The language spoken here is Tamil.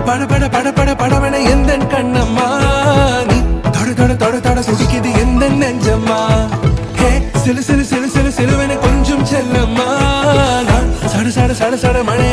பட பட பட பட படவன எந்த கண்ணம்மா நீ தொட தொட தொட தொட சுடிக்குது எந்த நெஞ்சம்மா ஹே சிலு சிலு சிலு சிலு சிலுவன கொஞ்சம் செல்லம்மா சட சட சட சட மழை